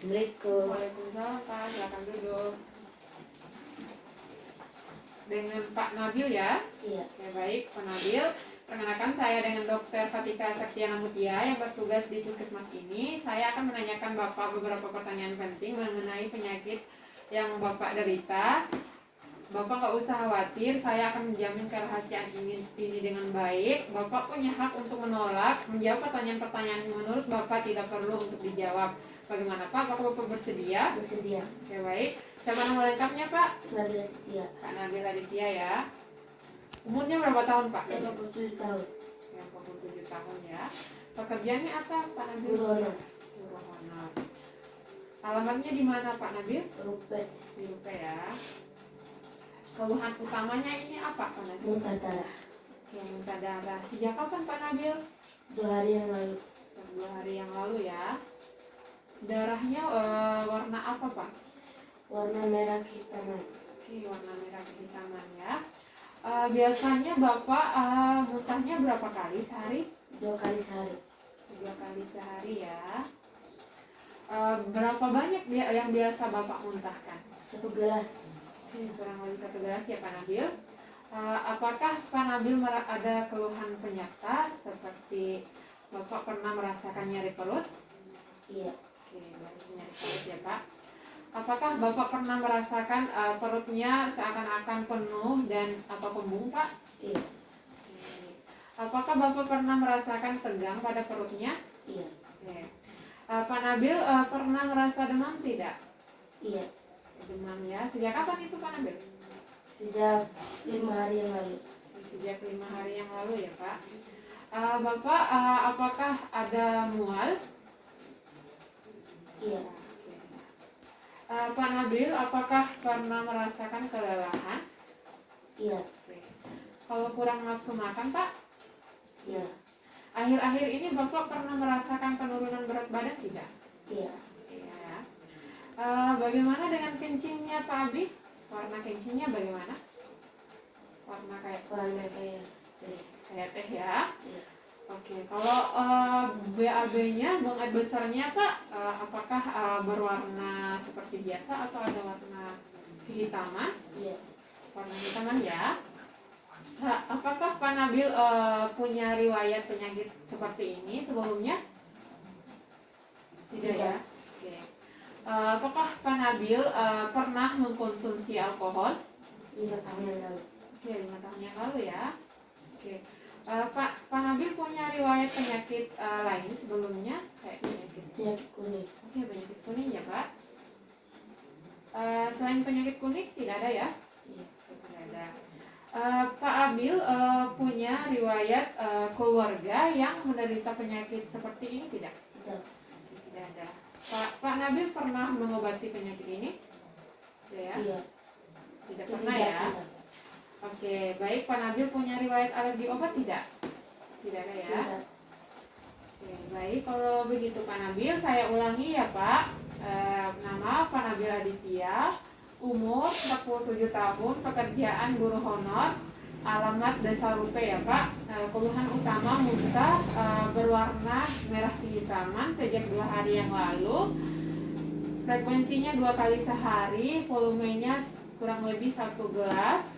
Assalamualaikum. Waalaikumsalam Pak, silakan duduk. Dengan Pak Nabil ya? Iya. Oke, baik Pak Nabil. Perkenalkan, saya dengan Dr. Fatika Saktiana Mutia yang bertugas di Puskesmas ini. Saya akan menanyakan Bapak beberapa pertanyaan penting mengenai penyakit yang Bapak derita. Bapak nggak usah khawatir, saya akan menjamin kerahasiaan ini dengan baik. Bapak punya hak untuk menolak, menjawab pertanyaan-pertanyaan yang menurut Bapak tidak perlu untuk dijawab. Bagaimana Pak? Apakah Bapak bersedia? Bersedia. Oke, baik. Siapa nama lengkapnya Pak? Nabil Aditya. Pak Nabil Aditya ya. Umurnya berapa tahun Pak? 87 tahun. 87 tahun ya. Pekerjaannya apa Pak Nabil? Guru honor. Guru honor. Alamatnya di mana Pak Nabil? Rupet. Di Lupe ya. Keluhan utamanya ini apa Pak Nabil? Muntah darah. Oke, muntah darah. Sejak kapan Pak Nabil? 2 hari yang lalu. 2 hari yang lalu ya. Darahnya warna apa Pak? Warna merah kehitaman. Oke, warna merah kehitaman ya. Biasanya Bapak muntahnya berapa kali sehari? 2 kali sehari. 2 kali sehari ya. Berapa banyak yang biasa Bapak muntahkan? 1 gelas. Kurang lebih 1 gelas ya Pak Nabil. Apakah Pak Nabil ada keluhan penyerta seperti Bapak pernah merasakan nyeri perut? Iya. Oke, nyeri perut ya Pak. Apakah Bapak pernah merasakan perutnya seakan-akan penuh dan atau kembung Pak? Iya. Apakah Bapak pernah merasakan tegang pada perutnya? Iya. Oke. Pak Nabil pernah merasa demam tidak? Iya. Demam ya. Sejak kapan itu Pak Nabil? Sejak 5 hari yang lalu. Sejak 5 hari yang lalu ya Pak. Bapak apakah ada mual? Iya. Pak Nabil apakah pernah merasakan kelelahan? Iya. Kalau kurang nafsu makan Pak? Iya. Akhir-akhir ini Bapak pernah merasakan penurunan berat badan tidak? Iya. Iya. Bagaimana dengan kencingnya Pak Abi? Warna kencingnya bagaimana? Warna kayak kayak teh. Kayak teh ya. Iya. Oke, kalau BAB-nya, buang air besarnya Pak, apakah berwarna seperti biasa atau ada warna kehitaman? Iya. Warna hitaman ya. Apakah Pak Nabil punya riwayat penyakit seperti ini sebelumnya? Tidak ya? Oke. Apakah Pak Nabil pernah mengkonsumsi alkohol? 5 tahun yang lalu. Oke, 5 tahun yang lalu ya. Oke. Pak Nabil punya riwayat penyakit lain sebelumnya kayak Penyakit kuning. Oke, penyakit kuning ya Pak. Selain penyakit kuning tidak ada ya? Iya. Tidak ada. Pak Abil punya riwayat keluarga yang menderita penyakit seperti ini tidak? Tidak. Tidak ada. Pak Nabil pernah mengobati penyakit ini? Ya? Iya. Tidak pernah ya? Tidak. Oke, baik. Pak Nabil punya riwayat alergi obat tidak? Tidak ada ya? Tidak. Oke, baik. Kalau begitu Pak Nabil, saya ulangi ya Pak. Nama Pak Nabil Aditya, umur 47 tahun, pekerjaan guru honor, alamat Desa Rupe ya Pak. Keluhan utama muntah berwarna merah kehitaman sejak 2 hari yang lalu. Frekuensinya 2 kali sehari, volumenya kurang lebih 1 gelas.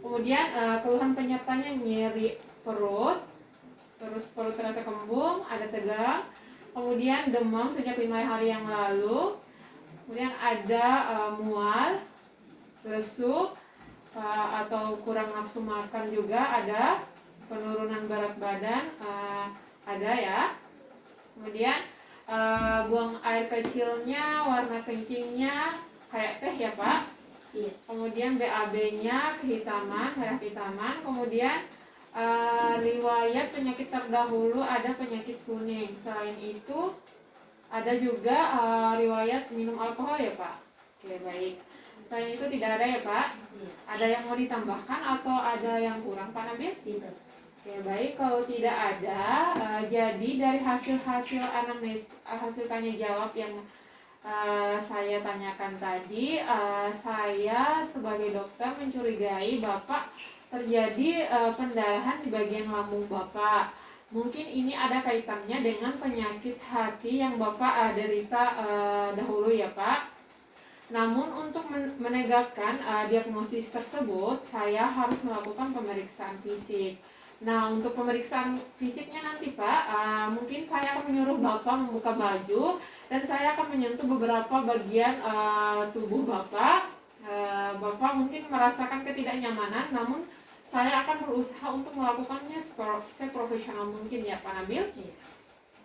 Kemudian keluhan penyertanya nyeri perut, terus perut terasa kembung, ada tegang, kemudian demam sejak 5 hari yang lalu, kemudian ada mual, lesu, atau kurang nafsu makan juga ada, penurunan berat badan ada ya, kemudian buang air kecilnya, warna kencingnya kayak teh ya Pak. Iya. Kemudian BAB-nya kehitaman, merah kehitaman. Kemudian riwayat penyakit terdahulu ada penyakit kuning. Selain itu ada juga riwayat minum alkohol ya Pak. Oke, baik. Selain itu tidak ada ya Pak? Iya. Ada yang mau ditambahkan atau ada yang kurang Pak Nabil? Tidak. Oke, baik. Kalau tidak ada, jadi dari hasil-hasil anamnesis, hasil tanya jawab yang saya tanyakan tadi, saya sebagai dokter mencurigai Bapak terjadi pendarahan di bagian lambung Bapak. Mungkin ini ada kaitannya dengan penyakit hati yang Bapak derita dahulu ya Pak. Namun untuk menegakkan diagnosis tersebut, saya harus melakukan pemeriksaan fisik. Nah, untuk pemeriksaan fisiknya nanti Pak, mungkin saya akan menyuruh Bapak membuka baju dan saya akan menyentuh beberapa bagian tubuh Bapak. Bapak mungkin merasakan ketidaknyamanan, namun saya akan berusaha untuk melakukannya seprofesional mungkin ya Pak Nabil. Iya.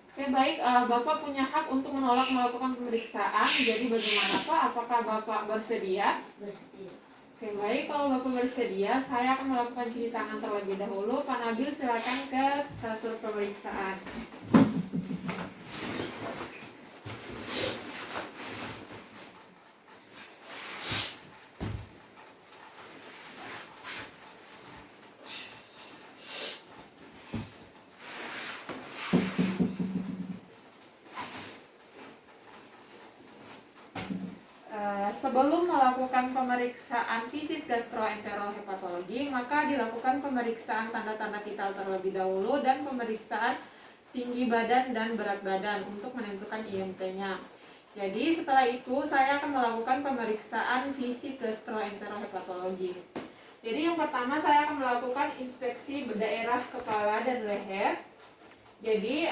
Oke baik, Bapak punya hak untuk menolak melakukan pemeriksaan. Jadi bagaimana Pak? Apakah Bapak bersedia? Bersedia. Oke baik, kalau Bapak bersedia, saya akan melakukan cuci tangan terlebih dahulu. Pak Nabil silakan ke kasur pemeriksaan. Sebelum melakukan pemeriksaan fisis gastroenterohepatologi, maka dilakukan pemeriksaan tanda-tanda vital terlebih dahulu dan pemeriksaan tinggi badan dan berat badan untuk menentukan IMT-nya. Jadi setelah itu saya akan melakukan pemeriksaan fisik gastroenterohepatologi. Jadi yang pertama saya akan melakukan inspeksi daerah kepala dan leher. Jadi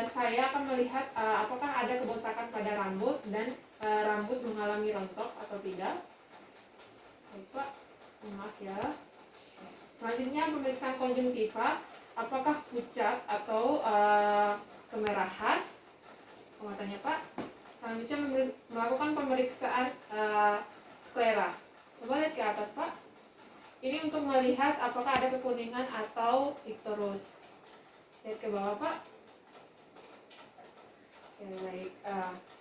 saya akan melihat apakah ada kebotakan pada rambut dan rambut mengalami rontok atau tidak. Baik, maaf ya. Selanjutnya pemeriksaan konjungtiva, apakah pucat atau kemerahan matanya Pak. Selanjutnya melakukan pemeriksaan sklera. Coba lihat ke atas Pak. Ini untuk melihat apakah ada kekuningan atau ikterus. Lihat ke bawah Pak. Oke, baik.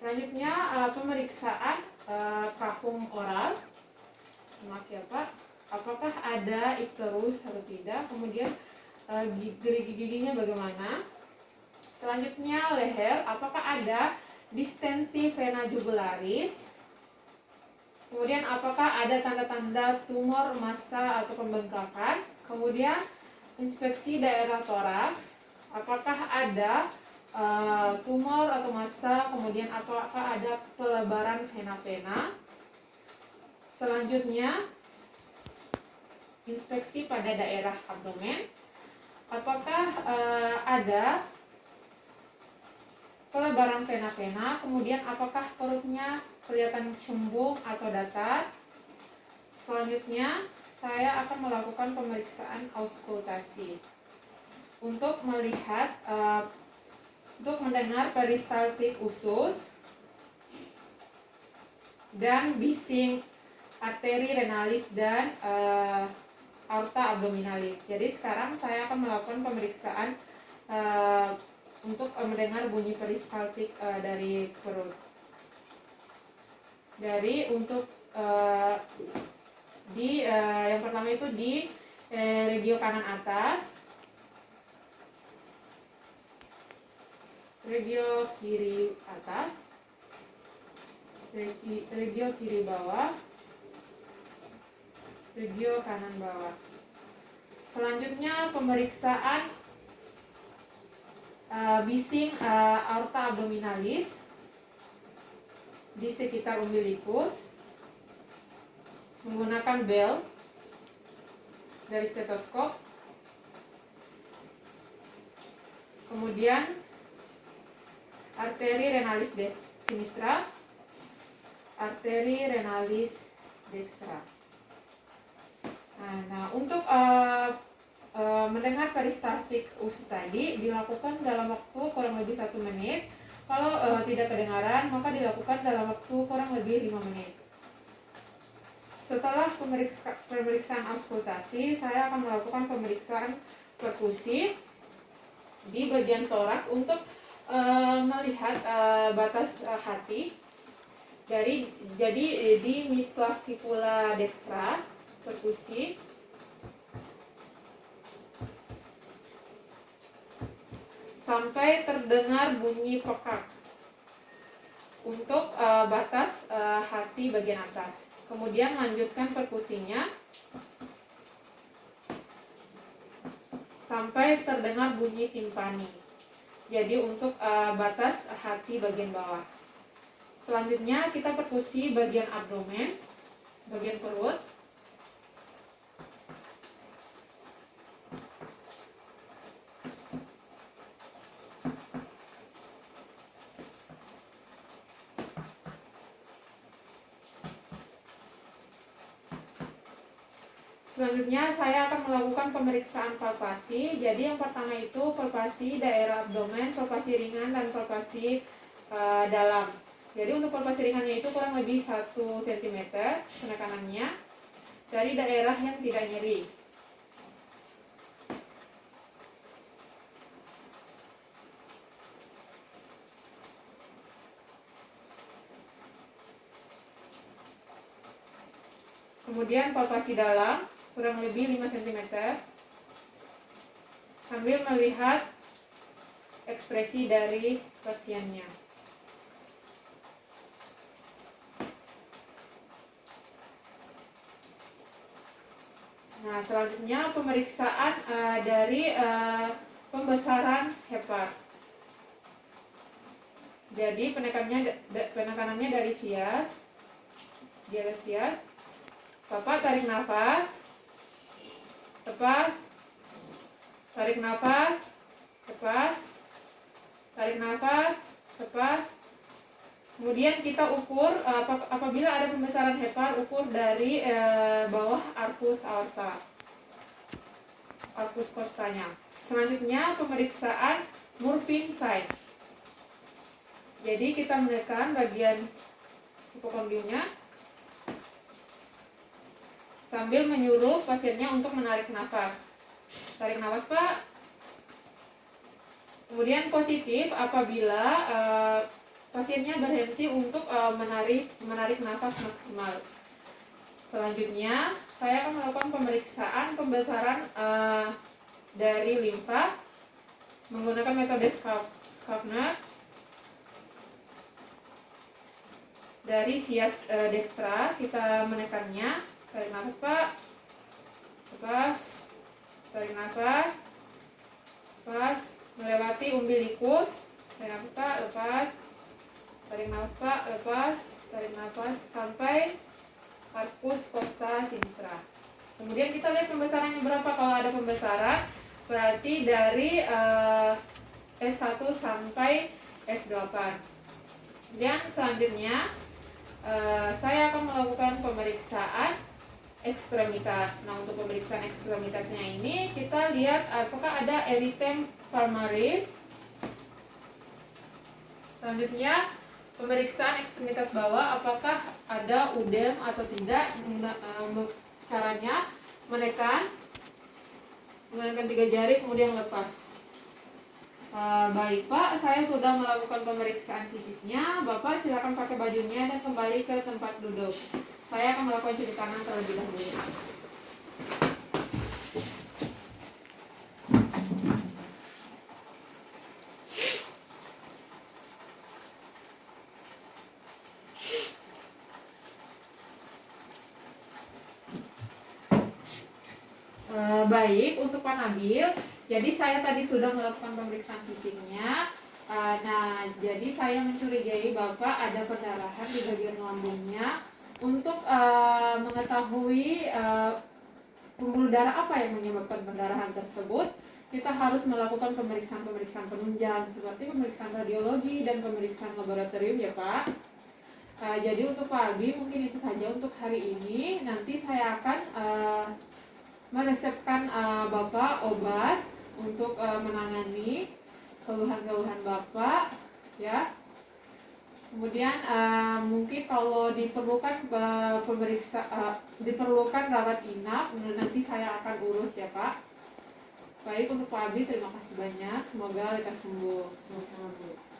Selanjutnya pemeriksaan kafum oral. Maaf ya Pak. Apakah ada ikterus atau tidak? Kemudian gerigi-giginya bagaimana? Selanjutnya leher. Apakah ada distensi vena jugularis? Kemudian apakah ada tanda-tanda tumor massa atau pembengkakan? Kemudian inspeksi daerah toraks. Apakah ada tumor atau massa, kemudian apakah ada pelebaran vena-vena. Selanjutnya inspeksi pada daerah abdomen. Apakah ada pelebaran vena-vena, kemudian apakah perutnya kelihatan cembung atau datar. Selanjutnya saya akan melakukan pemeriksaan auskultasi untuk melihat untuk mendengar peristaltik usus dan bising arteri renalis dan aorta abdominalis. Jadi sekarang saya akan melakukan pemeriksaan untuk mendengar bunyi peristaltik dari perut. Dari untuk yang pertama itu di regio kanan atas, regio kiri atas, regio kiri bawah, regio kanan bawah. Selanjutnya pemeriksaan bising aorta abdominalis di sekitar umbilikus menggunakan bel dari stetoskop. Kemudian arteri renalis sinistra, arteri renalis dextra. Nah, untuk mendengar peristaltik usus tadi dilakukan dalam waktu kurang lebih 1 menit. Kalau tidak kedengaran, maka dilakukan dalam waktu kurang lebih 5 menit. Setelah pemeriksaan auskultasi, saya akan melakukan pemeriksaan perkusi di bagian toraks untuk melihat batas hati. Jadi di midclavicula dextra perkusi sampai terdengar bunyi pekak untuk batas hati bagian atas. Kemudian lanjutkan perkusinya sampai terdengar bunyi timpani. Jadi untuk batas hati bagian bawah. Selanjutnya kita perkusi bagian abdomen, bagian perut. Selanjutnya saya akan melakukan pemeriksaan palpasi. Jadi yang pertama itu palpasi daerah abdomen, palpasi ringan, dan palpasi dalam. Jadi untuk palpasi ringannya itu kurang lebih 1 cm penekanannya dari daerah yang tidak nyeri. Kemudian palpasi dalam kurang lebih 5 cm sambil melihat ekspresi dari pasiennya. Nah, selanjutnya pemeriksaan dari pembesaran hepar. Jadi penekanannya dari sias, di atas sias. Bapak tarik nafas, lepas, tarik nafas, lepas, tarik nafas, lepas. Kemudian kita ukur apabila ada pembesaran hepar, ukur dari bawah arkus aorta, arkus kostanya. Selanjutnya pemeriksaan Murphy sign. Jadi kita menekan bagian hipokondiumnya sambil menyuruh pasiennya untuk menarik nafas. Tarik nafas, Pak. Kemudian positif apabila pasiennya berhenti untuk menarik nafas maksimal. Selanjutnya, saya akan melakukan pemeriksaan pembesaran dari limfa menggunakan metode Schaffner dari sias dextra. Kita menekannya. Tarik nafas, Pak. Lepas. Tarik nafas. Lepas. Melewati umbilikus. Tarik nafas, Pak. Lepas. Tarik nafas, Pak. Lepas. Tarik nafas sampai arkus costa sinistra. Kemudian kita lihat pembesarannya berapa. Kalau ada pembesaran berarti dari S1 sampai S8. Dan selanjutnya saya akan melakukan pemeriksaan ekstremitas. Nah, untuk pemeriksaan ekstremitasnya ini kita lihat apakah ada eritem palmaris. Selanjutnya pemeriksaan ekstremitas bawah, apakah ada udem atau tidak. Caranya menekan menggunakan 3 jari kemudian lepas. Baik, Pak, saya sudah melakukan pemeriksaan fisiknya. Bapak silakan pakai bajunya dan kembali ke tempat duduk. Saya akan melakukan cuci tangan terlebih dahulu. Baik, untuk Pak Nabil, jadi saya tadi sudah melakukan pemeriksaan fisiknya. Nah, jadi saya mencurigai Bapak ada perdarahan di bagian lambungnya. Untuk mengetahui pembuluh darah apa yang menyebabkan perdarahan tersebut, kita harus melakukan pemeriksaan penunjang seperti pemeriksaan radiologi dan pemeriksaan laboratorium ya, Pak. Jadi untuk Pak Abi mungkin itu saja untuk hari ini. Nanti saya akan meresepkan Bapak obat untuk menangani keluhan-keluhan Bapak ya. Kemudian mungkin kalau diperlukan diperlukan rawat inap, nanti saya akan urus ya, Pak. Baik, untuk Pak Abi terima kasih banyak, semoga lekas sembuh. Sama-sama, Bu.